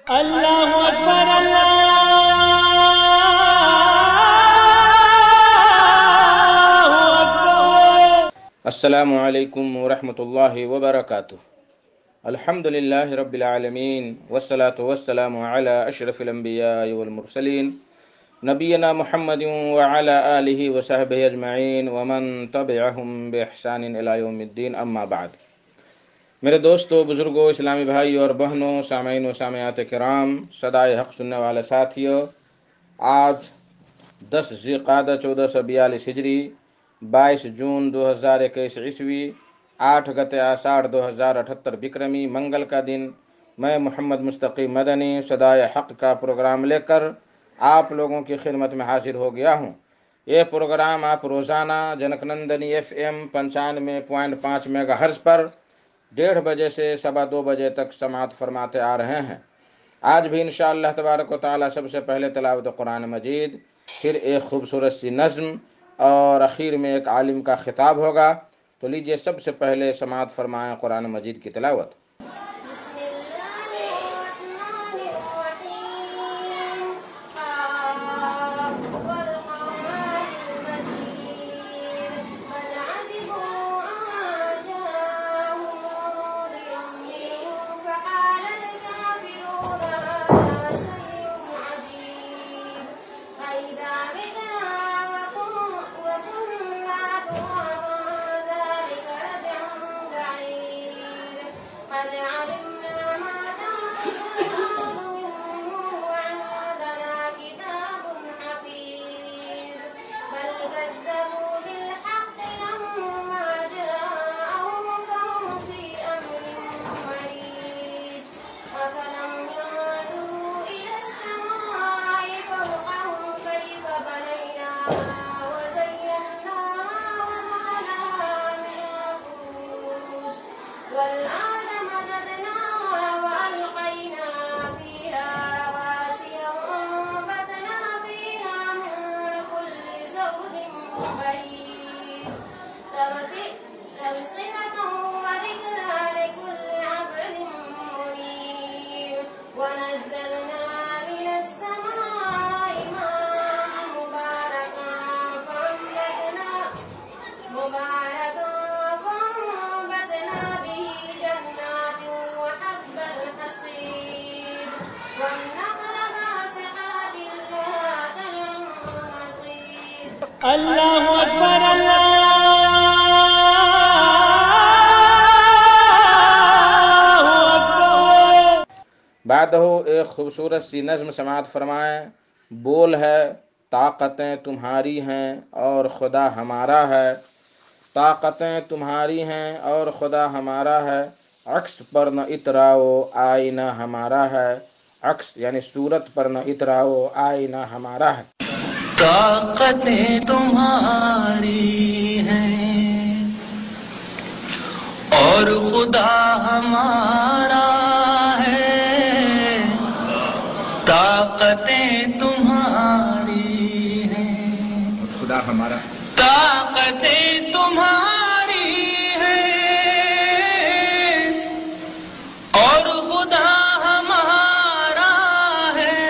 اللہ اکبر اللہ اکبر۔ السلام علیکم ورحمۃ اللہ وبرکاتہ۔ الحمد للہ رب العالمین والصلاة والسلام علی اشرف الانبیاء والمرسلین نبینا محمد وعلی آلہ وصحبہ اجمعین ومن تبعہم بإحسان الی یوم الدین، اما بعد۔ میرے دوستو، بزرگوں، اسلامی بھائی اور بہنوں، سامعین و سامعات کرام، صدائے حق سننے والے ساتھیوں، آج 10 ذی القعدہ 1442 ہجری، 22 جون 2021 عیسوی، 8 گتے آষاڑھ 2078 بکرمی، منگل کا دن، میں محمد مستقیم مدنی صدائے حق کا پروگرام لے کر آپ لوگوں کی خدمت میں حاضر ہو گیا ہوں۔ یہ پروگرام آپ روزانہ junk Nandini FM 95.5 mega hertz پر 1:30 بجے سے 2:15 بجے تک سماعت فرماتے آ رہے ہیں۔ آج بھی انشاءاللہ تبارک و تعالی سب سے پہلے تلاوت قرآن مجید، پھر ایک خوبصورت سی نظم اور اخیر میں ایک عالم کا خطاب ہوگا۔ تو لیجئے سب سے پہلے سماعت فرمائیں قرآن مجید کی تلاوت۔ اللہ اکبر اللہ اکبر۔ بعدہ ایک خوبصورت سی نظم سماعت فرمائیں۔ بول ہے طاقتیں تمہاری ہیں اور خدا ہمارا ہے، طاقتیں تمہاری ہیں اور خدا ہمارا ہے، عکس پر نہ اتراؤ آئینہ ہمارا ہے، عکس یعنی صورت پر نہ اتراؤ آئینہ ہمارا ہے۔ طاقتیں تمہاری ہیں اور خدا ہمارا ہے، طاقتیں تمہاری ہیں خدا ہمارا، طاقتیں تمہاری ہیں اور خدا ہمارا ہے،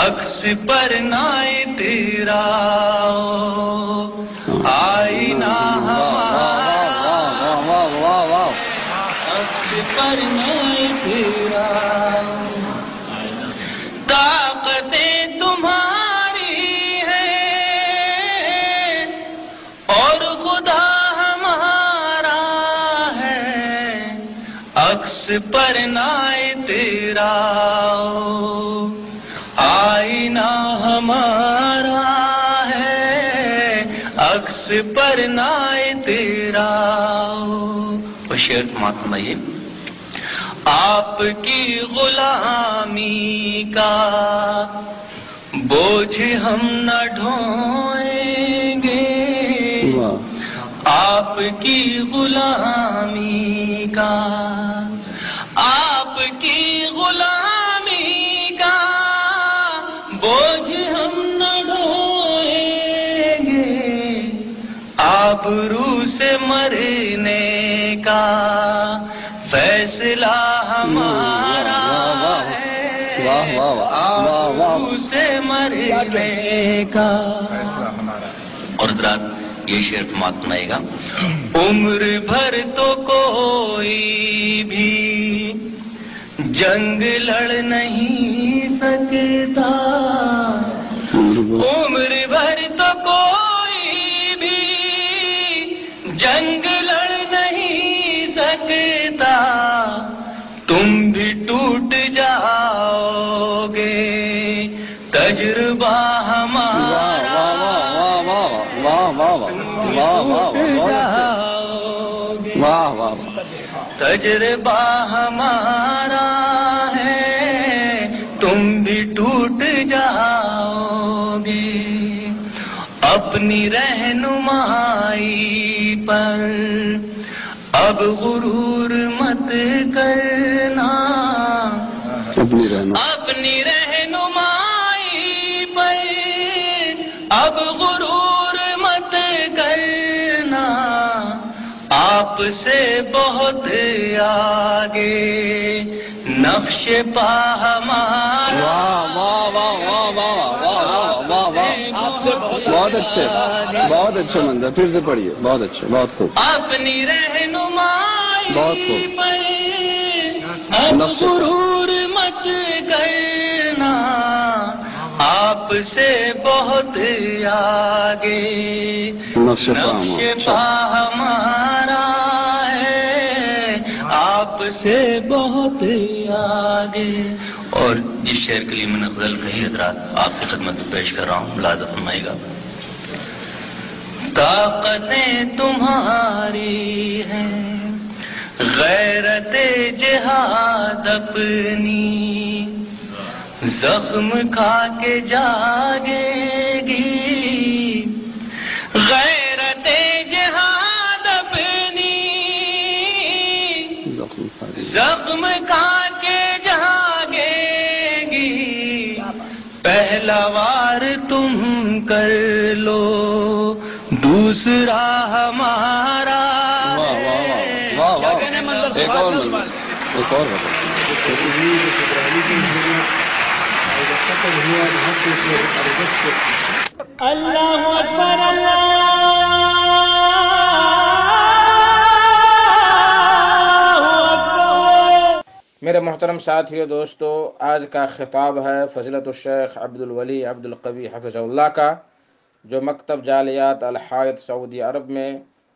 عکس پر نہ اتراؤ آئینہ ہمارا، عکس پر نہ اتراؤ، طاقتیں تمہاری ہیں اور خدا ہمارا ہے، عکس پر نہ اتراؤ آئینہ ہمارا ہے، عکس پر نہ اتراؤ۔ وہ شعر سماعت فرمائیے۔ آپ کی غلامی کا بوجھ ہم نہ ڈھوئیں گے، آپ کی غلامی کا، آپ کی غلامی کا بوجھ ہم نہ ڈھوئیں گے، آبرو سے مرنے کا فیصلہ ہمارا واہ واہ واہ واہ سے مرنے کا. اور حضرات یہ شعر سماعت سنائے گا. عمر بھر تو کوئی بھی جنگ لڑ نہیں سکتا, عمر بھر تو کوئی بھی جنگ لڑ نہیں سکتا, تم بھی ٹوٹ جاؤ گے تجربہ ہمارا, تجربہ ہمارا ہے, تم بھی ٹوٹ جاؤ گے. اپنی رہنمائی پر اب غرور مت کرنا, اپنی رہنمائی پر اب غرور مت کرنا, آپ سے بہت آگے نقش پا ہمارا. بہت اچھے منظر, پھر سے پڑھیے. بہت اچھے, بہت خوب. اپنی رہنمائی بہت خوب. پر غرور مت کرنا, آپ سے بہت آگے نقش پا ہمارا ہے, آپ سے بہت آگے. اور جس شعر کے لیے میں نے غزل کہی حضرات آپ کی خدمت میں پیش کر رہا ہوں, ملاحظہ فرمائے گا. طاقتیں تمہاری ہیں, غیرت جہاد اپنی زخم کھا کے جاگے گی, غیرت جہاد اپنی زخم کھا کے جاگے گی, پہلا وار تم کر لو دوسرا ہمارا. ایک اور اللہ اکبر اللہ اکبر. میرے محترم ساتھیو دوستو, آج کا خطاب ہے فضیلت الشیخ عبد الولی عبد القوی حفظہ اللہ کا, جو مکتب جالیات الحائط سعودی عرب میں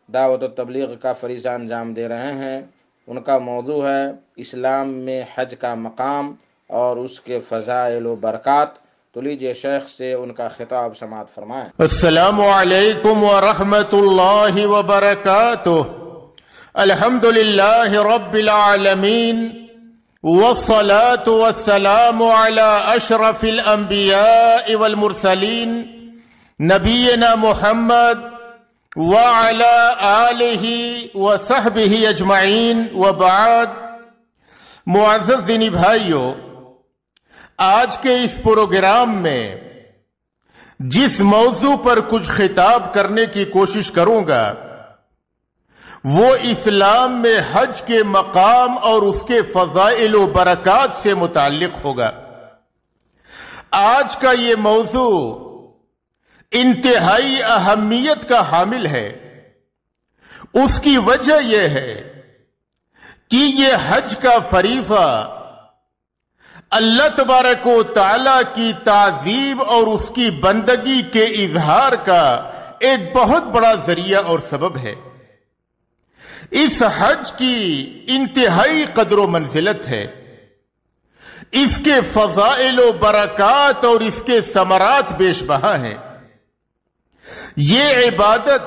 دعوت و تبلیغ کا فریضہ انجام دے رہے ہیں. ان کا موضوع ہے اسلام میں حج کا مقام اور اس کے فضائل و برکات. تو لیجئے شیخ سے ان کا خطاب سماعت فرمائیں. السلام علیکم ورحمۃ اللہ وبرکاتہ. الحمد للہ رب العالمین والصلاة والسلام على اشرف الانبیاء والمرسلین نبینا محمد وعلى آلہ وصحبہ اجمعین وبعد. معزز دینی بھائیو, آج کے اس پروگرام میں جس موضوع پر کچھ خطاب کرنے کی کوشش کروں گا وہ اسلام میں حج کے مقام اور اس کے فضائل و برکات سے متعلق ہوگا. آج کا یہ موضوع انتہائی اہمیت کا حامل ہے. اس کی وجہ یہ ہے کہ یہ حج کا فریضہ اللہ تبارک و تعالی کی تعظیم اور اس کی بندگی کے اظہار کا ایک بہت بڑا ذریعہ اور سبب ہے. اس حج کی انتہائی قدر و منزلت ہے. اس کے فضائل و برکات اور اس کے ثمرات بیش بہا ہیں. یہ عبادت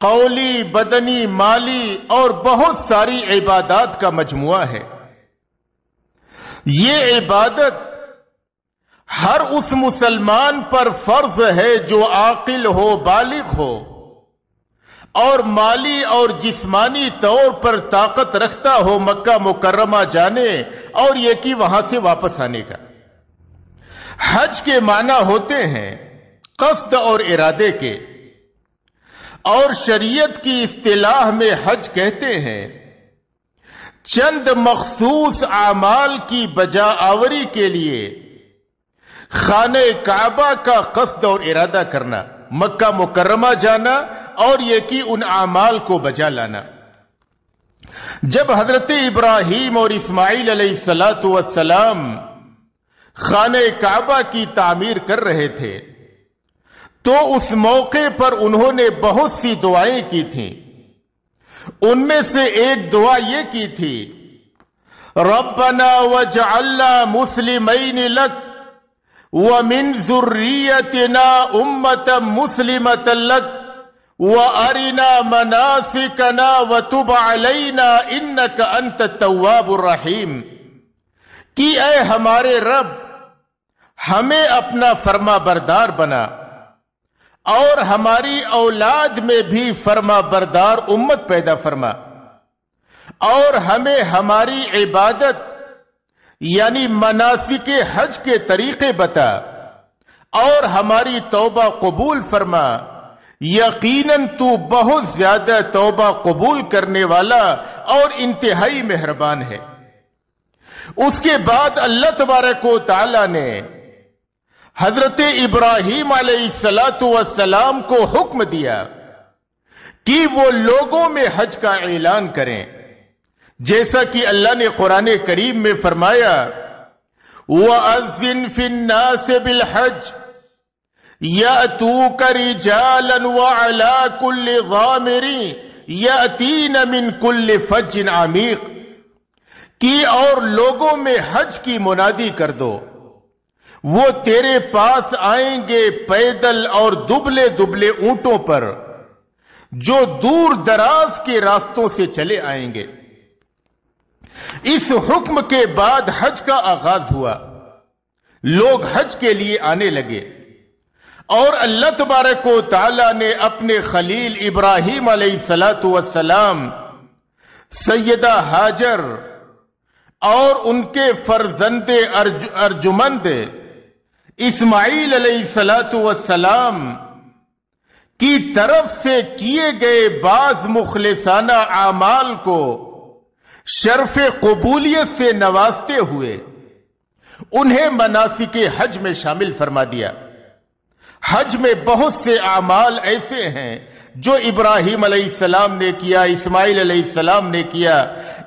قولی، بدنی، مالی اور بہت ساری عبادات کا مجموعہ ہے. یہ عبادت ہر اس مسلمان پر فرض ہے جو عاقل ہو، بالغ ہو اور مالی اور جسمانی طور پر طاقت رکھتا ہو مکہ مکرمہ جانے اور یہ کہ وہاں سے واپس آنے کا. حج کے معنی ہوتے ہیں قصد اور ارادے کے، اور شریعت کی اصطلاح میں حج کہتے ہیں چند مخصوص اعمال کی بجا آوری کے لیے خانہ کعبہ کا قصد اور ارادہ کرنا، مکہ مکرمہ جانا اور یہ کہ ان اعمال کو بجا لانا۔ جب حضرت ابراہیم اور اسماعیل علیہ السلام خانہ کعبہ کی تعمیر کر رہے تھے تو اس موقع پر انہوں نے بہت سی دعائیں کی تھیں۔ ان میں سے ایک دعا یہ کی تھی، ربنا وجعلنا مسلمین لک ومن ذریتنا امۃ مسلمۃ لک وارنا مناسکنا وتب علینا انک انت التواب الرحیم، کہ اے ہمارے رب ہمیں اپنا فرما بردار بنا اور ہماری اولاد میں بھی فرما بردار امت پیدا فرما، اور ہمیں ہماری عبادت یعنی مناسک حج کے طریقے بتا اور ہماری توبہ قبول فرما، یقیناً تو بہت زیادہ توبہ قبول کرنے والا اور انتہائی مہربان ہے۔ اس کے بعد اللہ تبارک و تعالی نے حضرت ابراہیم علیہ السلام کو حکم دیا کہ وہ لوگوں میں حج کا اعلان کریں، جیسا کہ اللہ نے قرآن کریم میں فرمایا وَأَذِّن فِي النَّاسِ بِالْحَجِّ يَأْتُوكَ رِجَالًا وَعَلَى كُلِّ ضَامِرٍ يَأْتِينَ مِنْ كُلِّ فَجٍّ عَمِيقٍ، کہ اور لوگوں میں حج کی منادی کر دو، وہ تیرے پاس آئیں گے پیدل اور دبلے دبلے اونٹوں پر جو دور دراز کے راستوں سے چلے آئیں گے۔ اس حکم کے بعد حج کا آغاز ہوا، لوگ حج کے لیے آنے لگے، اور اللہ تبارک و تعالی نے اپنے خلیل ابراہیم علیہ السلام، سیدہ ہاجر اور ان کے فرزند ارجمند اسماعیل علیہ السلام کی طرف سے کیے گئے بعض مخلصانہ اعمال کو شرف قبولیت سے نوازتے ہوئے انہیں مناسک حج میں شامل فرما دیا۔ حج میں بہت سے اعمال ایسے ہیں جو ابراہیم علیہ السلام نے کیا، اسماعیل علیہ السلام نے کیا،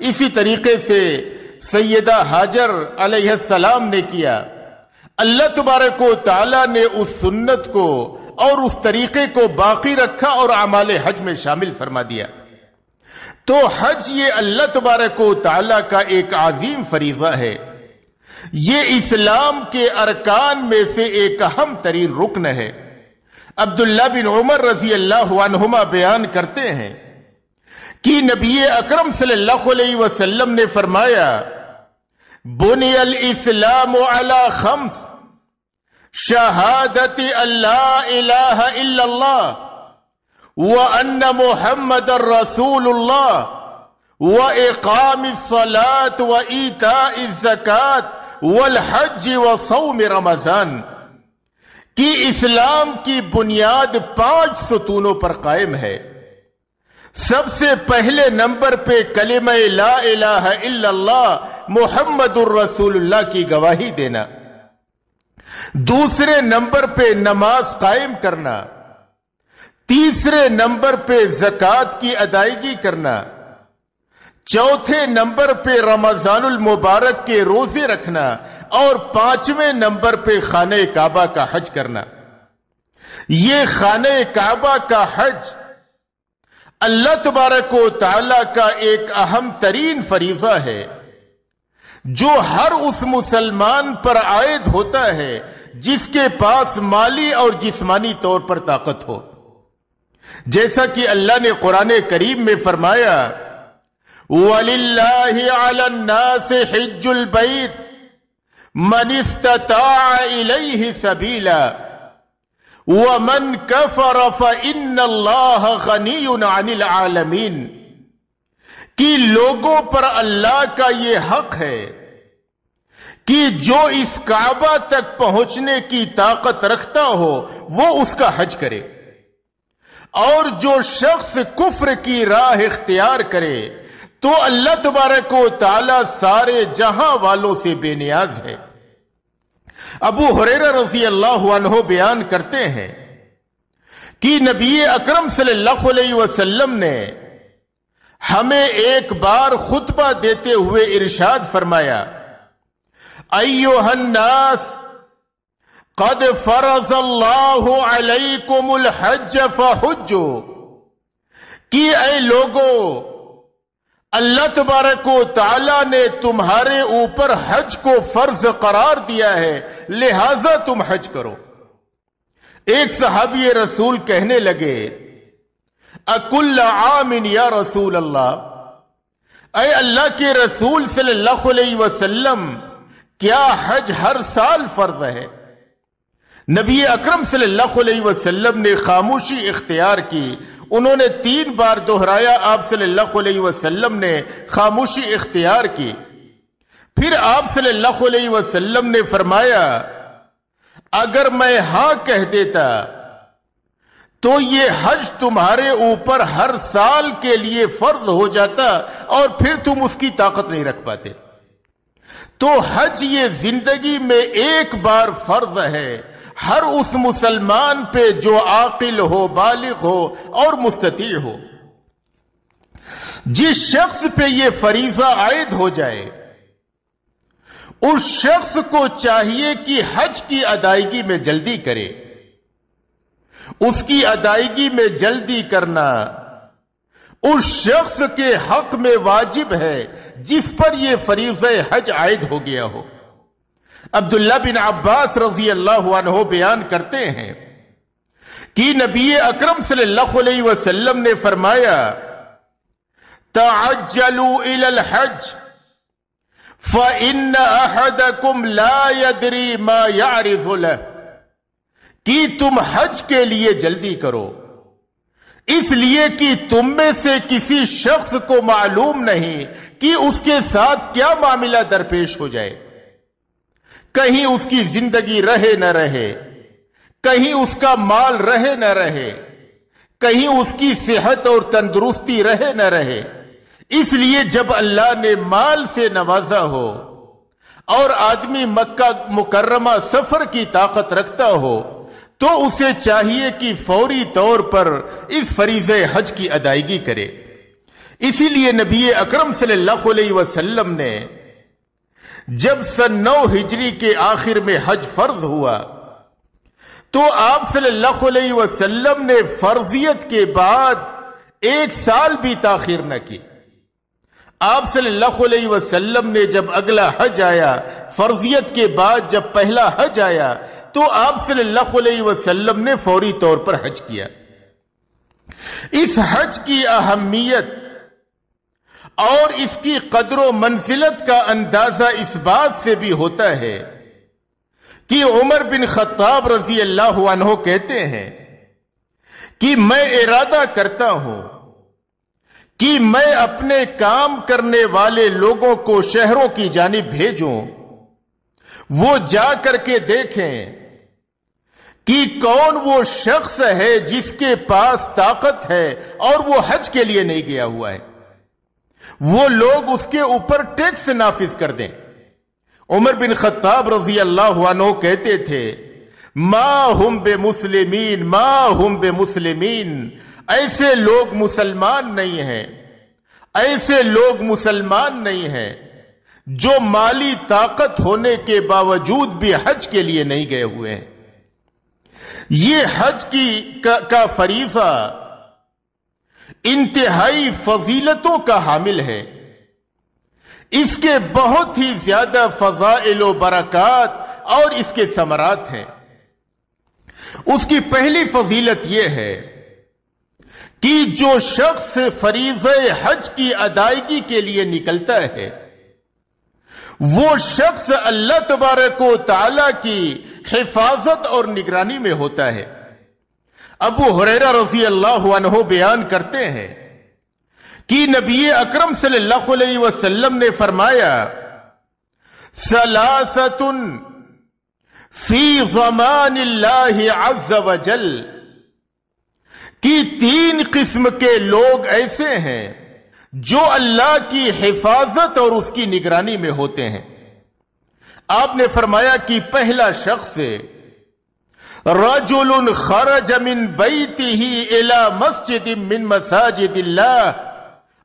اسی طریقے سے سیدہ ہاجر علیہ السلام نے کیا۔ اللہ تبارک و تعالی نے اس سنت کو اور اس طریقے کو باقی رکھا اور اعمال حج میں شامل فرما دیا۔ تو حج یہ اللہ تبارک و تعالی کا ایک عظیم فریضہ ہے، یہ اسلام کے ارکان میں سے ایک اہم ترین رکن ہے۔ عبداللہ بن عمر رضی اللہ عنہما بیان کرتے ہیں کہ نبی اکرم صلی اللہ علیہ وسلم نے فرمایا بنی الاسلام علی خمس، شہادت اللہ الہ الا اللہ وان محمد رسول اللہ واقام الصلاة وایتاء الزکاة والحج وصوم رمضان، کہ اسلام کی بنیاد 5 ستونوں پر قائم ہے۔ سب سے پہلے نمبر پہ کلمہ لا الہ الا اللہ محمد الرسول اللہ کی گواہی دینا، دوسرے نمبر پہ نماز قائم کرنا، تیسرے نمبر پہ زکوٰۃ کی ادائیگی کرنا، چوتھے نمبر پہ رمضان المبارک کے روزے رکھنا، اور 5ویں نمبر پہ خانہ کعبہ کا حج کرنا۔ یہ خانہ کعبہ کا حج اللہ تبارک و تعالی کا ایک اہم ترین فریضہ ہے جو ہر اس مسلمان پر عائد ہوتا ہے جس کے پاس مالی اور جسمانی طور پر طاقت ہو، جیسا کہ اللہ نے قرآن کریم میں فرمایا وَلِلَّهِ عَلَى النَّاسِ حِجُّ الْبَيْتِ مَنِ اسْتَطَاعَ إِلَيْهِ سَبِيلًا وَمَنْ كَفَرَ فَإِنَّ اللَّهَ غَنِيٌّ عَنِ الْعَالَمِينَ، کہ لوگوں پر اللہ کا یہ حق ہے کہ جو اس کعبہ تک پہنچنے کی طاقت رکھتا ہو وہ اس کا حج کرے، اور جو شخص کفر کی راہ اختیار کرے تو اللہ تبارک و تعالی سارے جہاں والوں سے بے نیاز ہے۔ ابو ہریرہ رضی اللہ عنہ بیان کرتے ہیں کہ نبی اکرم صلی اللہ علیہ وسلم نے ہمیں ایک بار خطبہ دیتے ہوئے ارشاد فرمایا، ایھا الناس قد فرض اللہ علیکم الحج فحجوا، کہ اے لوگو، اللہ تبارک و تعالی نے تمہارے اوپر حج کو فرض قرار دیا ہے، لہذا تم حج کرو۔ ایک صحابی رسول کہنے لگے، اکل عام یا رسول اللہ، اے اللہ کے رسول صلی اللہ علیہ وسلم، کیا حج ہر سال فرض ہے؟ نبی اکرم صلی اللہ علیہ وسلم نے خاموشی اختیار کی۔ انہوں نے 3 بار دہرایا، آپ صلی اللہ علیہ وسلم نے خاموشی اختیار کی۔ پھر آپ صلی اللہ علیہ وسلم نے فرمایا، اگر میں ہاں کہہ دیتا تو یہ حج تمہارے اوپر ہر سال کے لیے فرض ہو جاتا اور پھر تم اس کی طاقت نہیں رکھ پاتے۔ تو حج یہ زندگی میں ایک بار فرض ہے، ہر اس مسلمان پہ جو عاقل ہو، بالغ ہو اور مستطیع ہو۔ جس شخص پہ یہ فریضہ عائد ہو جائے، اس شخص کو چاہیے کہ حج کی ادائیگی میں جلدی کرے۔ اس کی ادائیگی میں جلدی کرنا اس شخص کے حق میں واجب ہے جس پر یہ فریضہ حج عائد ہو گیا ہو۔ عبداللہ بن عباس رضی اللہ عنہ بیان کرتے ہیں کہ نبی اکرم صلی اللہ علیہ وسلم نے فرمایا، تعجلوا الى الحج فإن أحدكم لا يدري ما يعرض له، کہ تم حج کے لیے جلدی کرو، اس لیے کہ تم میں سے کسی شخص کو معلوم نہیں کہ اس کے ساتھ کیا معاملہ درپیش ہو جائے، کہیں اس کی زندگی رہے نہ رہے، کہیں اس کا مال رہے نہ رہے، کہیں اس کی صحت اور تندرستی رہے نہ رہے۔ اس لیے جب اللہ نے مال سے نوازا ہو اور آدمی مکہ مکرمہ سفر کی طاقت رکھتا ہو تو اسے چاہیے کہ فوری طور پر اس فریضہ حج کی ادائیگی کرے۔ اسی لیے نبی اکرم صلی اللہ علیہ وسلم نے جب سن 9 ہجری کے آخر میں حج فرض ہوا تو آپ صلی اللہ علیہ وسلم نے فرضیت کے بعد 1 سال بھی تاخیر نہ کی۔ آپ صلی اللہ علیہ وسلم نے جب اگلا حج آیا، فرضیت کے بعد جب پہلا حج آیا تو آپ صلی اللہ علیہ وسلم نے فوری طور پر حج کیا۔ اس حج کی اہمیت اور اس کی قدر و منزلت کا اندازہ اس بات سے بھی ہوتا ہے کہ عمر بن خطاب رضی اللہ عنہ کہتے ہیں کہ میں ارادہ کرتا ہوں کہ میں اپنے کام کرنے والے لوگوں کو شہروں کی جانب بھیجوں، وہ جا کر کے دیکھیں کہ کون وہ شخص ہے جس کے پاس طاقت ہے اور وہ حج کے لیے نہیں گیا ہوا ہے، وہ لوگ اس کے اوپر ٹیکس نافذ کر دیں۔ عمر بن خطاب رضی اللہ عنہ کہتے تھے، ما ہم بمسلمین، ما ہم بمسلمین، ایسے لوگ مسلمان نہیں ہیں، ایسے لوگ مسلمان نہیں ہیں جو مالی طاقت ہونے کے باوجود بھی حج کے لیے نہیں گئے ہوئے ہیں۔ یہ حج کا فریضہ انتہائی فضیلتوں کا حامل ہے، اس کے بہت ہی زیادہ فضائل و برکات اور اس کے ثمرات ہیں۔ اس کی پہلی فضیلت یہ ہے کہ جو شخص فریضہ حج کی ادائیگی کے لیے نکلتا ہے وہ شخص اللہ تبارک و تعالی کی حفاظت اور نگرانی میں ہوتا ہے۔ ابو ہریرہ رضی اللہ عنہ بیان کرتے ہیں کہ نبی اکرم صلی اللہ علیہ وسلم نے فرمایا، ثلاثۃ فی ضمان اللہ عز وجل، کہ 3 قسم کے لوگ ایسے ہیں جو اللہ کی حفاظت اور اس کی نگرانی میں ہوتے ہیں۔ آپ نے فرمایا کہ پہلا شخص رجل خرج من بیتہ الی مسجد من مساجد اللہ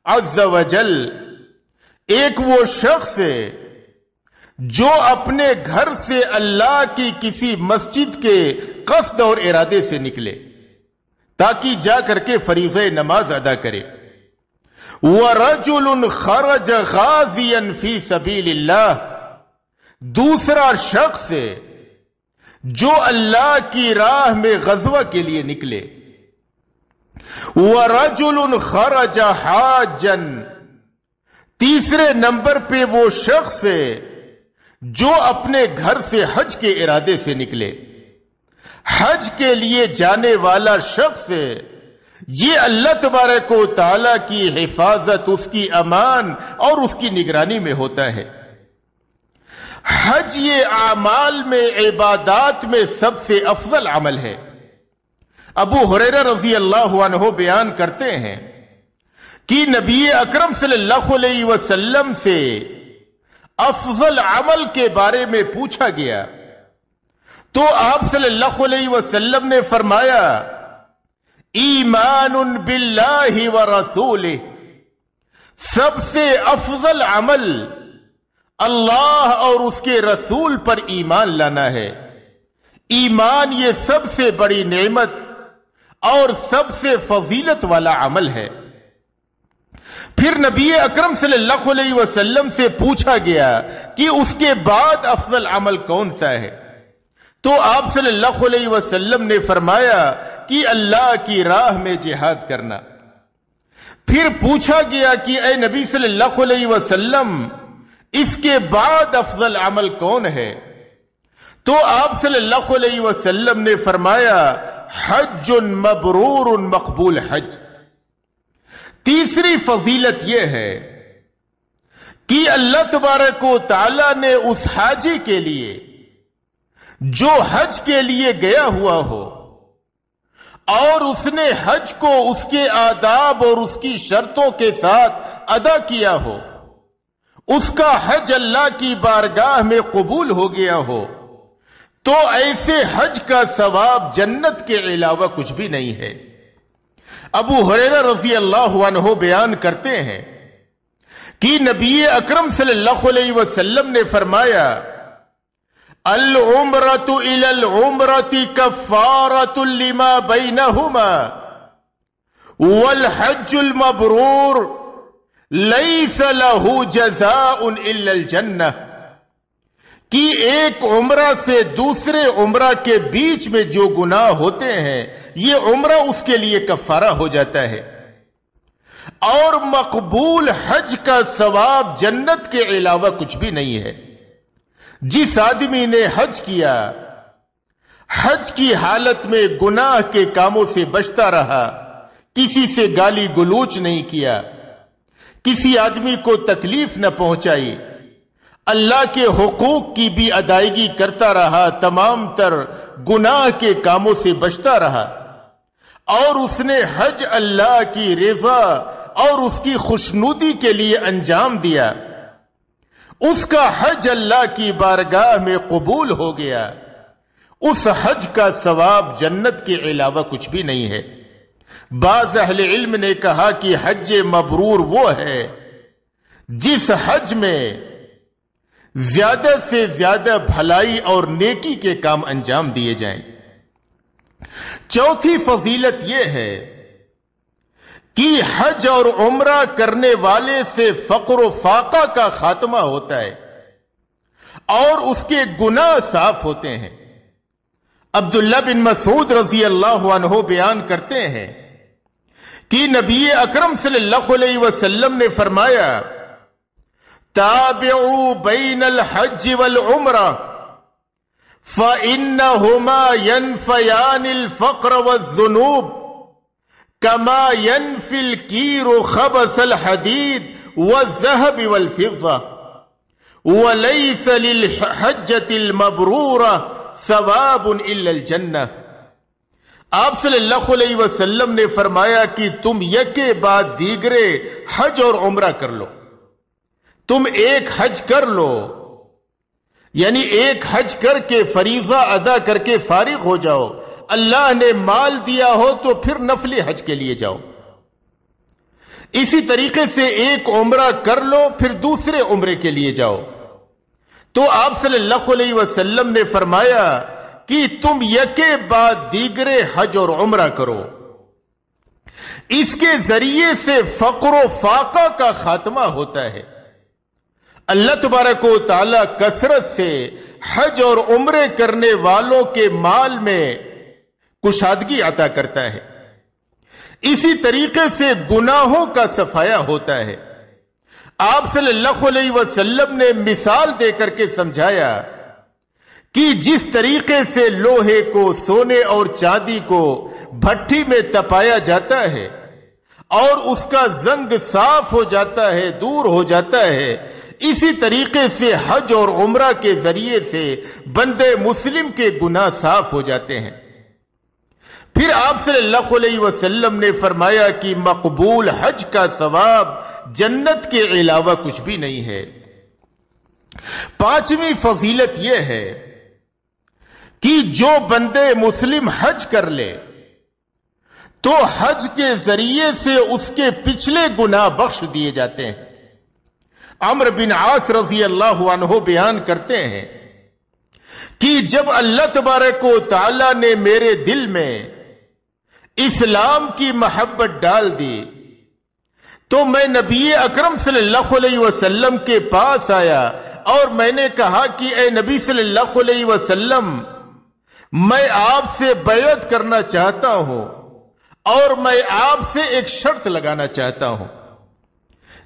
عز وجل، ایک وہ شخص جو اپنے گھر سے اللہ کی کسی مسجد کے قصد اور ارادے سے نکلے تاکہ جا کر کے فریضہ نماز ادا کرے۔ وَرَجُلٌ خَرَجَ غَازِيًا فِي سَبِيلِ اللَّهِ، دوسرا شخص جو اللہ کی راہ میں غزوہ کے لیے نکلے۔ وَرَجُلٌ خَرَجَ حَاجًا، تیسرے نمبر پہ وہ شخص جو اپنے گھر سے حج کے ارادے سے نکلے۔ حج کے لیے جانے والا شخص یہ اللہ تبارک و تعالی کی حفاظت، اس کی امان اور اس کی نگرانی میں ہوتا ہے۔ حج یہ اعمال میں، عبادات میں سب سے افضل عمل ہے۔ ابو ہریرہ رضی اللہ عنہ بیان کرتے ہیں کہ نبی اکرم صلی اللہ علیہ وسلم سے افضل عمل کے بارے میں پوچھا گیا تو آپ صلی اللہ علیہ وسلم نے فرمایا ایمان باللہ ورسولہ، سب سے افضل عمل اللہ اور اس کے رسول پر ایمان لانا ہے۔ ایمان یہ سب سے بڑی نعمت اور سب سے فضیلت والا عمل ہے۔ پھر نبی اکرم صلی اللہ علیہ وسلم سے پوچھا گیا کہ اس کے بعد افضل عمل کون سا ہے، تو آپ صلی اللہ علیہ وسلم نے فرمایا کہ اللہ کی راہ میں جہاد کرنا۔ پھر پوچھا گیا کہ اے نبی صلی اللہ علیہ وسلم اس کے بعد افضل عمل کون ہے، تو آپ صلی اللہ علیہ وسلم نے فرمایا حج مبرور مقبول حج۔ تیسری فضیلت یہ ہے کہ اللہ تبارک و تعالی نے اس حاجی کے لیے جو حج کے لیے گیا ہوا ہو اور اس نے حج کو اس کے آداب اور اس کی شرطوں کے ساتھ ادا کیا ہو، اس کا حج اللہ کی بارگاہ میں قبول ہو گیا ہو، تو ایسے حج کا ثواب جنت کے علاوہ کچھ بھی نہیں ہے۔ ابو ہریرہ رضی اللہ عنہ بیان کرتے ہیں کہ نبی اکرم صلی اللہ علیہ وسلم نے فرمایا العمرۃ الی العمرۃ کفارۃ لما بینہما والحج المبرور لیس لہ جزاء الا الجنہ، کہ ایک عمرہ سے دوسرے عمرہ کے بیچ میں جو گناہ ہوتے ہیں یہ عمرہ اس کے لیے کفارہ ہو جاتا ہے، اور مقبول حج کا ثواب جنت کے علاوہ کچھ بھی نہیں ہے۔ جس آدمی نے حج کیا، حج کی حالت میں گناہ کے کاموں سے بچتا رہا، کسی سے گالی گلوچ نہیں کیا، کسی آدمی کو تکلیف نہ پہنچائی، اللہ کے حقوق کی بھی ادائیگی کرتا رہا، تمام تر گناہ کے کاموں سے بچتا رہا، اور اس نے حج اللہ کی رضا اور اس کی خوشنودی کے لیے انجام دیا، اس کا حج اللہ کی بارگاہ میں قبول ہو گیا، اس حج کا ثواب جنت کے علاوہ کچھ بھی نہیں ہے۔ بعض اہل علم نے کہا کہ حج مبرور وہ ہے جس حج میں زیادہ سے زیادہ بھلائی اور نیکی کے کام انجام دیے جائیں۔ چوتھی فضیلت یہ ہے کہ حج اور عمرہ کرنے والے سے فقر و فاقہ کا خاتمہ ہوتا ہے اور اس کے گناہ صاف ہوتے ہیں۔ عبداللہ بن مسعود رضی اللہ عنہ بیان کرتے ہیں کہ نبی اکرم صلی اللہ علیہ وسلم نے فرمایا تابعوا بین الحج والعمرہ فإنہما ينفیان الفقر والذنوب کما ينفی الکیر خبث الحدید والذهب والفضة وليس للحجة المبرورة ثواب الا الجنہ۔ آپ صلی اللہ علیہ وسلم نے فرمایا کہ تم یکے بعد دیگرے حج اور عمرہ کر لو. تم ایک حج کر لو، یعنی ایک حج کر کے فریضہ ادا کر کے فارغ ہو جاؤ. اللہ نے مال دیا ہو تو پھر نفلی حج کے لیے جاؤ. اسی طریقے سے ایک عمرہ کر لو پھر دوسرے عمرے کے لیے جاؤ. تو آپ صلی اللہ علیہ وسلم نے فرمایا کہ تم یکے بعد دیگرے حج اور عمرہ کرو. اس کے ذریعے سے فقر و فاقہ کا خاتمہ ہوتا ہے. اللہ تبارک و تعالی کثرت سے حج اور عمرے کرنے والوں کے مال میں کشادگی عطا کرتا ہے. اسی طریقے سے گناہوں کا صفایا ہوتا ہے. آپ صلی اللہ علیہ وسلم نے مثال دے کر کے سمجھایا کہ جس طریقے سے لوہے کو، سونے اور چاندی کو بھٹی میں تپایا جاتا ہے اور اس کا زنگ صاف ہو جاتا ہے، دور ہو جاتا ہے، اسی طریقے سے حج اور عمرہ کے ذریعے سے بندے مسلم کے گناہ صاف ہو جاتے ہیں. پھر آپ صلی اللہ علیہ وسلم نے فرمایا کہ مقبول حج کا ثواب جنت کے علاوہ کچھ بھی نہیں ہے. پانچویں فضیلت یہ ہے کہ جو بندے مسلم حج کر لے تو حج کے ذریعے سے اس کے پچھلے گناہ بخش دیے جاتے ہیں. عمرو بن عاص رضی اللہ عنہ بیان کرتے ہیں کہ جب اللہ تبارک و تعالی نے میرے دل میں اسلام کی محبت ڈال دی تو میں نبی اکرم صلی اللہ علیہ وسلم کے پاس آیا اور میں نے کہا کہ اے نبی صلی اللہ علیہ وسلم، میں آپ سے بیعت کرنا چاہتا ہوں اور میں آپ سے ایک شرط لگانا چاہتا ہوں.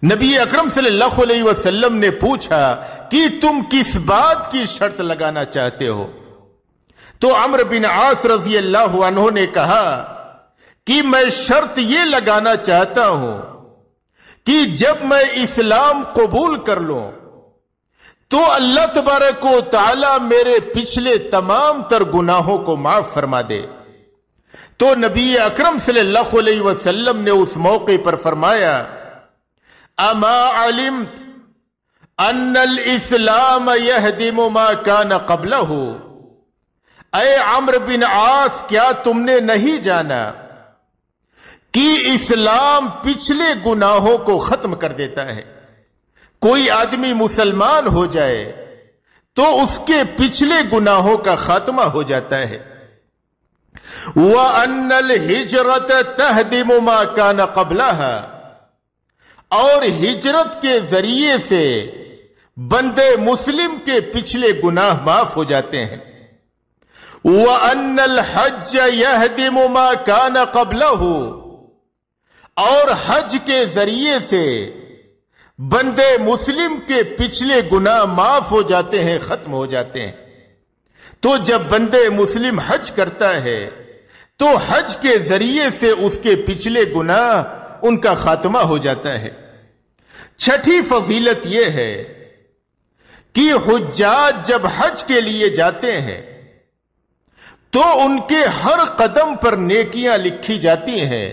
نبی اکرم صلی اللہ علیہ وسلم نے پوچھا کہ تم کس بات کی شرط لگانا چاہتے ہو؟ تو عمرو بن عاص رضی اللہ عنہ نے کہا کہ میں شرط یہ لگانا چاہتا ہوں کہ جب میں اسلام قبول کر لوں تو اللہ تبارک و تعالی میرے پچھلے تمام تر گناہوں کو معاف فرما دے. تو نبی اکرم صلی اللہ علیہ وسلم نے اس موقع پر فرمایا، اما علمت ان الاسلام يهدم ما كان قبله. اے عمرو بن عاص، کیا تم نے نہیں جانا کہ اسلام پچھلے گناہوں کو ختم کر دیتا ہے؟ کوئی آدمی مسلمان ہو جائے تو اس کے پچھلے گناہوں کا خاتمہ ہو جاتا ہے. وَأَنَّ الْهِجْرَةَ تَهْدِمُ مَا كَانَ قَبْلَهَا، اور ہجرت کے ذریعے سے بندے مسلم کے پچھلے گناہ معاف ہو جاتے ہیں. وَأَنَّ الْحَجَّ يَهْدِمُ مَا كَانَ قَبْلَهُ، اور حج کے ذریعے سے بندے مسلم کے پچھلے گناہ معاف ہو جاتے ہیں، ختم ہو جاتے ہیں. تو جب بندے مسلم حج کرتا ہے تو حج کے ذریعے سے اس کے پچھلے گناہ ان کا خاتمہ ہو جاتا ہے. چھٹی فضیلت یہ ہے کہ حجاج جب حج کے لیے جاتے ہیں تو ان کے ہر قدم پر نیکیاں لکھی جاتی ہیں،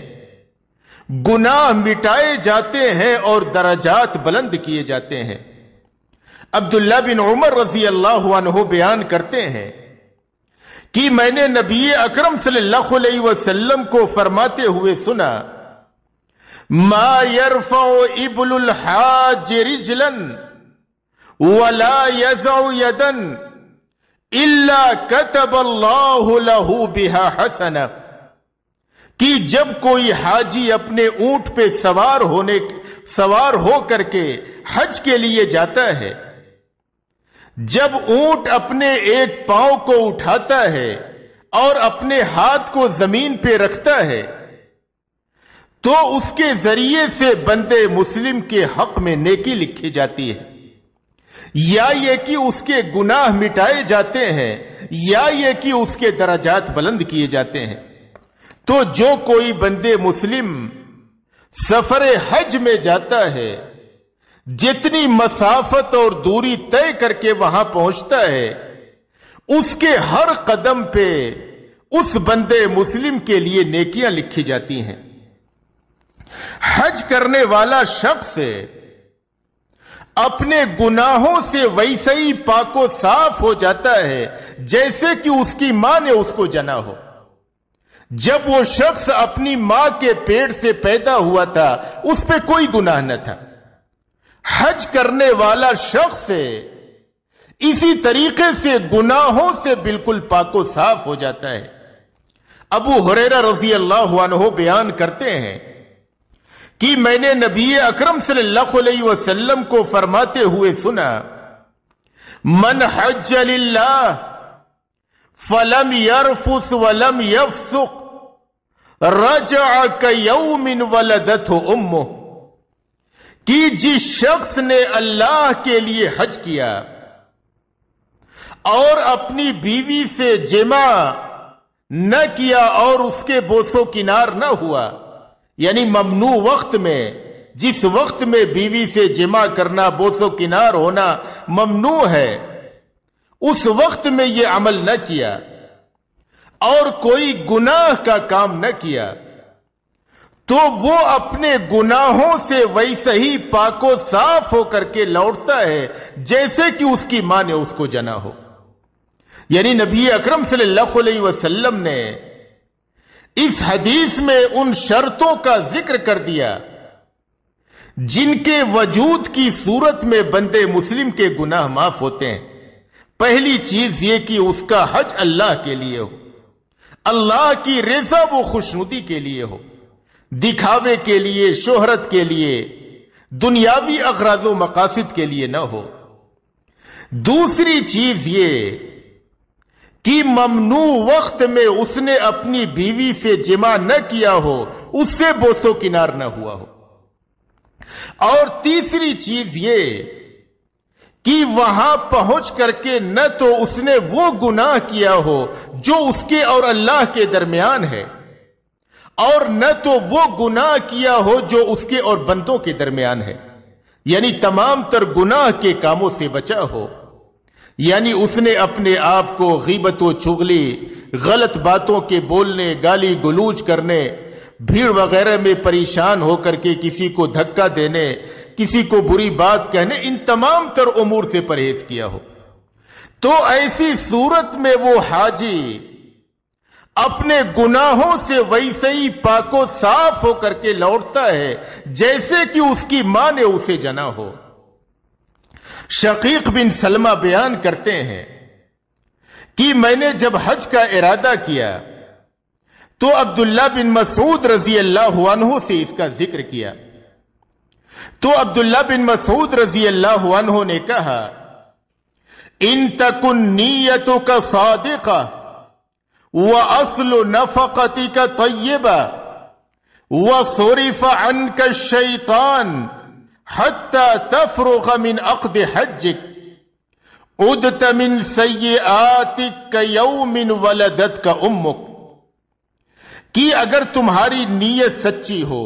گناہ مٹائے جاتے ہیں اور درجات بلند کیے جاتے ہیں. عبداللہ بن عمر رضی اللہ عنہ بیان کرتے ہیں کہ میں نے نبی اکرم صلی اللہ علیہ وسلم کو فرماتے ہوئے سنا، ما يرفع ابل الحاج رجلا ولا يزع يدا الا كتب الله له بها حسنه. کہ جب کوئی حاجی اپنے اونٹ پہ سوار ہو کر کے حج کے لیے جاتا ہے، جب اونٹ اپنے ایک پاؤں کو اٹھاتا ہے اور اپنے ہاتھ کو زمین پہ رکھتا ہے تو اس کے ذریعے سے بندے مسلم کے حق میں نیکی لکھی جاتی ہے. یا یہ کہ اس کے گناہ مٹائے جاتے ہیں یا یہ کہ اس کے درجات بلند کیے جاتے ہیں. تو جو کوئی بندے مسلم سفر حج میں جاتا ہے، جتنی مسافت اور دوری طے کر کے وہاں پہنچتا ہے، اس کے ہر قدم پہ اس بندے مسلم کے لیے نیکیاں لکھی جاتی ہیں۔ حج کرنے والا شخص اپنے گناہوں سے ویسے ہی پاک و صاف ہو جاتا ہے جیسے کہ اس کی ماں نے اس کو جنا ہو۔ جب وہ شخص اپنی ماں کے پیٹ سے پیدا ہوا تھا اس پہ کوئی گناہ نہ تھا۔ حج کرنے والا شخص اسی طریقے سے گناہوں سے بالکل پاک و صاف ہو جاتا ہے۔ ابو ہریرہ رضی اللہ عنہ بیان کرتے ہیں کہ میں نے نبی اکرم صلی اللہ علیہ وسلم کو فرماتے ہوئے سنا، من حج للہ فلم یرفث ولم یفسق رجع کیوم ولدتہ امہ، کہ جس شخص نے اللہ کے لیے حج کیا اور اپنی بیوی سے جمع نہ کیا اور اس کے بوس و کنار نہ ہوا، یعنی ممنوع وقت میں، جس وقت میں بیوی سے جمع کرنا، بوس و کنار ہونا ممنوع ہے، اس وقت میں یہ عمل نہ کیا اور کوئی گناہ کا کام نہ کیا، تو وہ اپنے گناہوں سے ویسے ہی پاک و صاف ہو کر کے لوٹتا ہے جیسے کہ اس کی ماں نے اس کو جنا ہو۔ یعنی نبی اکرم صلی اللہ علیہ وسلم نے اس حدیث میں ان شرطوں کا ذکر کر دیا جن کے وجود کی صورت میں بندے مسلم کے گناہ معاف ہوتے ہیں۔ پہلی چیز یہ کہ اس کا حج اللہ کے لیے ہو، اللہ کی رضا و خوشنودی کے لیے ہو، دکھاوے کے لیے، شہرت کے لیے، دنیاوی اغراض و مقاصد کے لیے نہ ہو۔ دوسری چیز یہ کہ ممنوع وقت میں اس نے اپنی بیوی سے جمع نہ کیا ہو، اس سے بوس و کنار نہ ہوا ہو۔ اور تیسری چیز یہ کہ وہاں پہنچ کر کے نہ تو اس نے وہ گناہ کیا ہو جو اس کے اور اللہ کے درمیان ہے، اور نہ تو وہ گناہ کیا ہو جو اس کے اور بندوں کے درمیان ہے، یعنی تمام تر گناہ کے کاموں سے بچا ہو۔ یعنی اس نے اپنے آپ کو غیبت و چغلی، غلط باتوں کے بولنے، گالی گلوچ کرنے، بھیڑ وغیرہ میں پریشان ہو کر کے کسی کو دھکا دینے، کسی کو بری بات کہنے، ان تمام تر امور سے پرہیز کیا ہو، تو ایسی صورت میں وہ حاجی اپنے گناہوں سے ویسے ہی پاک و صاف ہو کر کے لوٹتا ہے جیسے کہ اس کی ماں نے اسے جنا ہو۔ شقیق بن سلمہ بیان کرتے ہیں کہ میں نے جب حج کا ارادہ کیا تو عبداللہ بن مسعود رضی اللہ عنہ سے اس کا ذکر کیا، تو عبداللہ بن مسعود رضی اللہ عنہ نے کہا، ان تکن نیتک صادقہ وَأَصْلُ نَفَقَتِكَ طَيِّبًا وَصُرِفَ عَنْكَ الشَّيْطَانُ حَتَّى تَفْرُغَ مِنْ عَقْدِ حَجِّكَ عُدْتَ مِنْ سَيِّئَاتِكَ كَيَوْمٍ وَلَدَتْكَ أُمُّكَ، کہ اگر تمہاری نیت سچی ہو،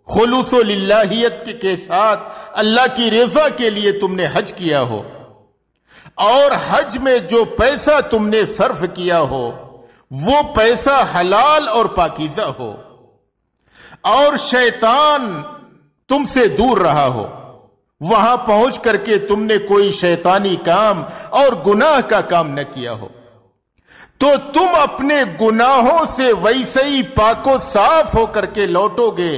خلوص و للہیت کے ساتھ اللہ کی رضا کے لیے تم نے حج کیا ہو، اور حج میں جو پیسہ تم نے صرف کیا ہو وہ پیسہ حلال اور پاکیزہ ہو، اور شیطان تم سے دور رہا ہو، وہاں پہنچ کر کے تم نے کوئی شیطانی کام اور گناہ کا کام نہ کیا ہو، تو تم اپنے گناہوں سے ویسے ہی پاک و صاف ہو کر کے لوٹو گے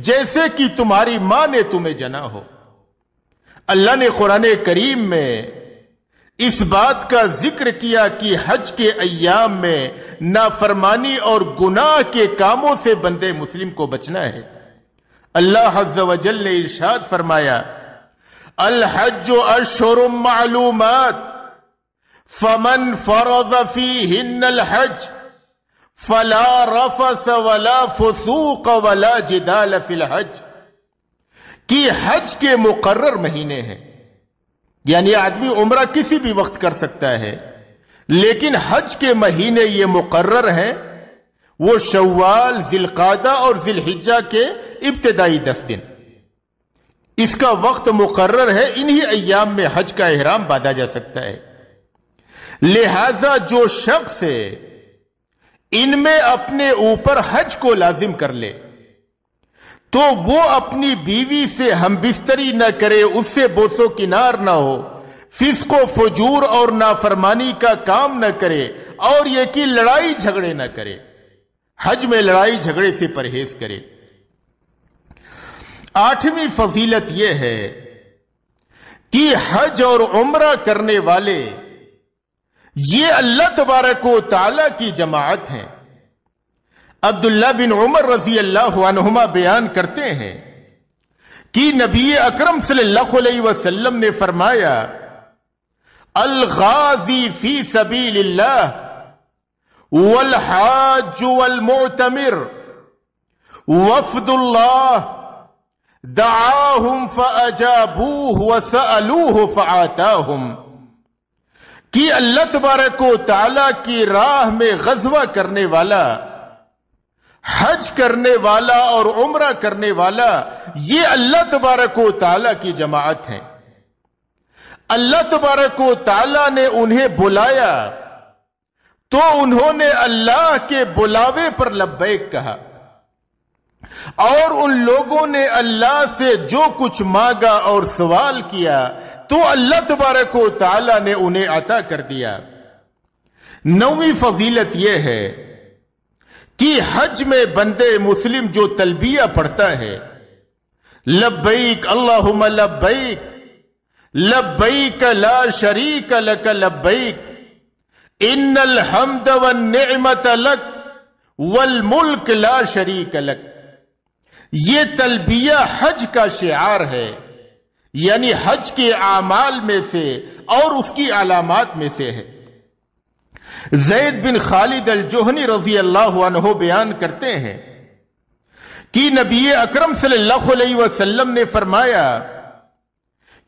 جیسے کہ تمہاری ماں نے تمہیں جنا ہو۔ اللہ نے قرآن کریم میں اس بات کا ذکر کیا کہ حج کے ایام میں نافرمانی اور گناہ کے کاموں سے بندے مسلم کو بچنا ہے۔ اللہ عز و جل نے ارشاد فرمایا، الحج اشہر معلومات فمن فرض فیہن الحج فلا رفث ولا فسوق ولا جدال فی الحج، کہ حج کے مقرر مہینے ہیں، یعنی آدمی عمرہ کسی بھی وقت کر سکتا ہے، لیکن حج کے مہینے یہ مقرر ہیں، وہ شوال، ذی القعدہ اور ذی الحجہ کے ابتدائی 10 دن، اس کا وقت مقرر ہے، انہی ایام میں حج کا احرام باندھا جا سکتا ہے۔ لہذا جو شخص ان میں اپنے اوپر حج کو لازم کر لے تو وہ اپنی بیوی سے ہم بستری نہ کرے، اس سے بوس و کنار نہ ہو، فسق و فجور اور نافرمانی کا کام نہ کرے، اور یہ کہ لڑائی جھگڑے نہ کرے۔ حج میں لڑائی جھگڑے سے پرہیز کرے۔ 8ویں فضیلت یہ ہے کہ حج اور عمرہ کرنے والے یہ اللہ تبارک و تعالی کی جماعت ہیں۔ عبداللہ بن عمر رضی اللہ عنہما بیان کرتے ہیں کہ نبی اکرم صلی اللہ علیہ وسلم نے فرمایا، الغازی فی سبیل اللہ والحاج والمعتمر وفد اللہ دعاہم فاجابوہ وسألوہ فآتاہم، کہ اللہ تبارک و تعالی کی راہ میں غزوہ کرنے والا، حج کرنے والا اور عمرہ کرنے والا یہ اللہ تبارک و تعالی کی جماعت ہیں۔ اللہ تبارک و تعالی نے انہیں بلایا تو انہوں نے اللہ کے بلاوے پر لبیک کہا، اور ان لوگوں نے اللہ سے جو کچھ مانگا اور سوال کیا تو اللہ تبارک و تعالی نے انہیں عطا کر دیا۔ 9ویں فضیلت یہ ہے کہ حج میں بندے مسلم جو تلبیہ پڑھتا ہے، لبیک اللہم لبیک لبیک لا شریک لک لبیک ان الحمد والنعمت لک والملک لا شریک لک، یہ تلبیہ حج کا شعار ہے، یعنی حج کے اعمال میں سے اور اس کی علامات میں سے ہے۔ زید بن خالد الجہنی رضی اللہ عنہ بیان کرتے ہیں کہ نبی اکرم صلی اللہ علیہ وسلم نے فرمایا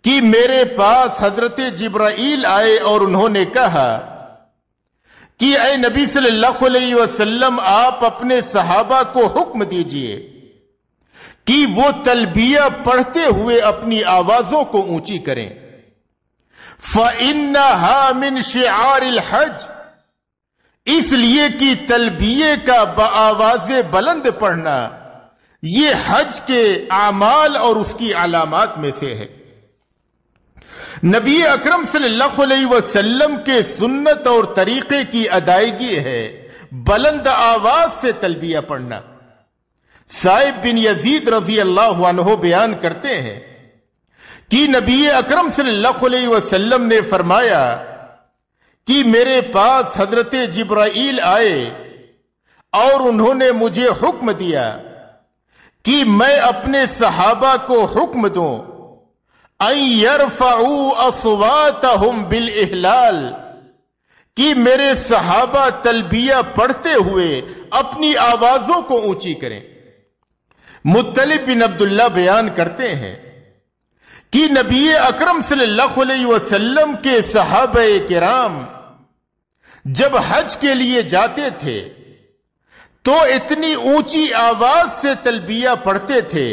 کہ میرے پاس حضرت جبرائیل آئے اور انہوں نے کہا کہ اے نبی صلی اللہ علیہ وسلم، آپ اپنے صحابہ کو حکم دیجئے کہ وہ تلبیہ پڑھتے ہوئے اپنی آوازوں کو اونچی کریں۔ فَإِنَّهَا مِنْ شِعَارِ الْحَجِّ، اس لیے کہ تلبیے کا بآواز بلند پڑھنا یہ حج کے اعمال اور اس کی علامات میں سے ہے۔ نبی اکرم صلی اللہ علیہ وسلم کے سنت اور طریقے کی ادائیگی ہے بلند آواز سے تلبیہ پڑھنا۔ صائب بن یزید رضی اللہ عنہ بیان کرتے ہیں کہ نبی اکرم صلی اللہ علیہ وسلم نے فرمایا کہ میرے پاس حضرت جبرائیل آئے اور انہوں نے مجھے حکم دیا کہ میں اپنے صحابہ کو حکم دوں ان یرفعوا اصواتہم بالاحلال، کہ میرے صحابہ تلبیہ پڑھتے ہوئے اپنی آوازوں کو اونچی کریں۔ مطلب بن عبداللہ بیان کرتے ہیں کہ نبی اکرم صلی اللہ علیہ وسلم کے صحابہ کرام جب حج کے لیے جاتے تھے تو اتنی اونچی آواز سے تلبیہ پڑھتے تھے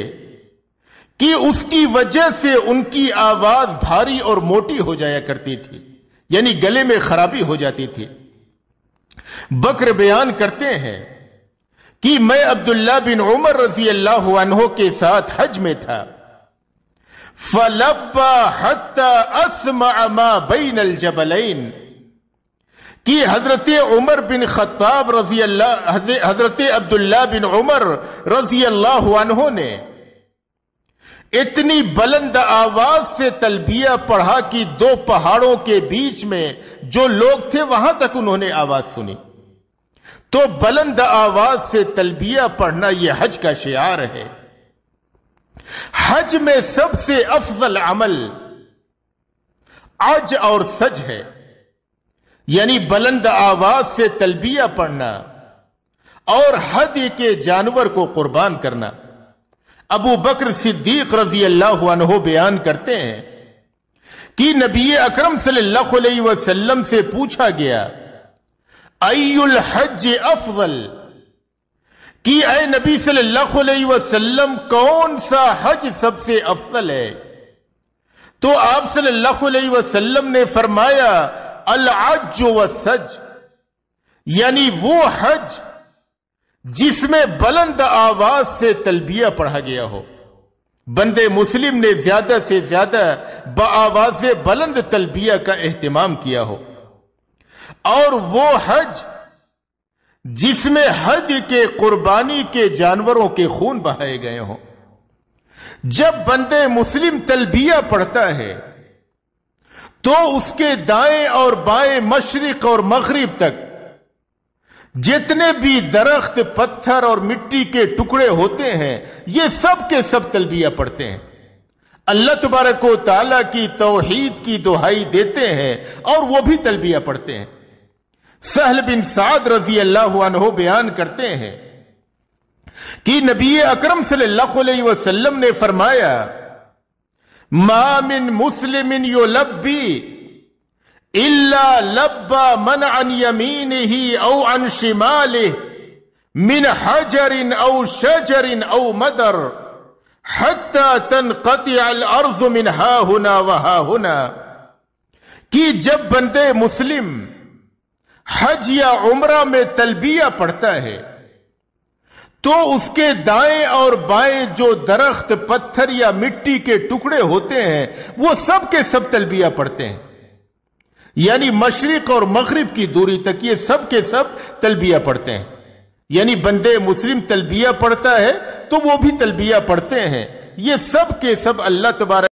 کہ اس کی وجہ سے ان کی آواز بھاری اور موٹی ہو جایا کرتی تھی، یعنی گلے میں خرابی ہو جاتی تھی۔ بکر بیان کرتے ہیں کہ میں عبداللہ بن عمر رضی اللہ عنہ کے ساتھ حج میں تھا، فَلَبَّى حَتَّى أَسْمَعَ مَا بَيْنَ الْجَبَلَيْنِ، کہ حضرت عمر بن خطاب رضی اللہ حضرت عبداللہ بن عمر رضی اللہ عنہ نے اتنی بلند آواز سے تلبیہ پڑھا کہ 2 پہاڑوں کے بیچ میں جو لوگ تھے وہاں تک انہوں نے آواز سنی۔ تو بلند آواز سے تلبیہ پڑھنا یہ حج کا شعار ہے۔ حج میں سب سے افضل عمل عج اور سج ہے، یعنی بلند آواز سے تلبیہ پڑھنا اور ہدی کے جانور کو قربان کرنا۔ ابو بکر صدیق رضی اللہ عنہ بیان کرتے ہیں کہ نبی اکرم صلی اللہ علیہ وسلم سے پوچھا گیا ای الحج افضل، کہ اے نبی صلی اللہ علیہ وسلم کون سا حج سب سے افضل ہے؟ تو آپ صلی اللہ علیہ وسلم نے فرمایا العج والسج، یعنی وہ حج جس میں بلند آواز سے تلبیہ پڑھا گیا ہو. بندے مسلم نے زیادہ سے زیادہ بآواز بلند تلبیہ کا اہتمام کیا ہو. اور وہ حج جس میں حج کے قربانی کے جانوروں کے خون بہائے گئے ہوں. جب بندے مسلم تلبیہ پڑھتا ہے تو اس کے دائیں اور بائیں مشرق اور مغرب تک جتنے بھی درخت، پتھر اور مٹی کے ٹکڑے ہوتے ہیں یہ سب کے سب تلبیہ پڑھتے ہیں، اللہ تبارک و تعالیٰ کی توحید کی دہائی دیتے ہیں اور وہ بھی تلبیہ پڑھتے ہیں. سہل بن سعد رضی اللہ عنہ بیان کرتے ہیں کہ نبی اکرم صلی اللہ علیہ وسلم نے فرمایا ما من مسلم یلبی الا لبى من عن يمينه او عن شماله من حجر او شجر او مدر حتى تنقطع الارض من ها هنا وها هنا. کہ جب بندے مسلم حج یا عمرہ میں تلبیہ پڑھتا ہے تو اس کے دائیں اور بائیں جو درخت، پتھر یا مٹی کے ٹکڑے ہوتے ہیں وہ سب کے سب تلبیہ پڑھتے ہیں. یعنی مشرق اور مغرب کی دوری تک یہ سب کے سب تلبیہ پڑھتے ہیں. یعنی بندے مسلم تلبیہ پڑھتا ہے تو وہ بھی تلبیہ پڑھتے ہیں. یہ سب کے سب اللہ تبارک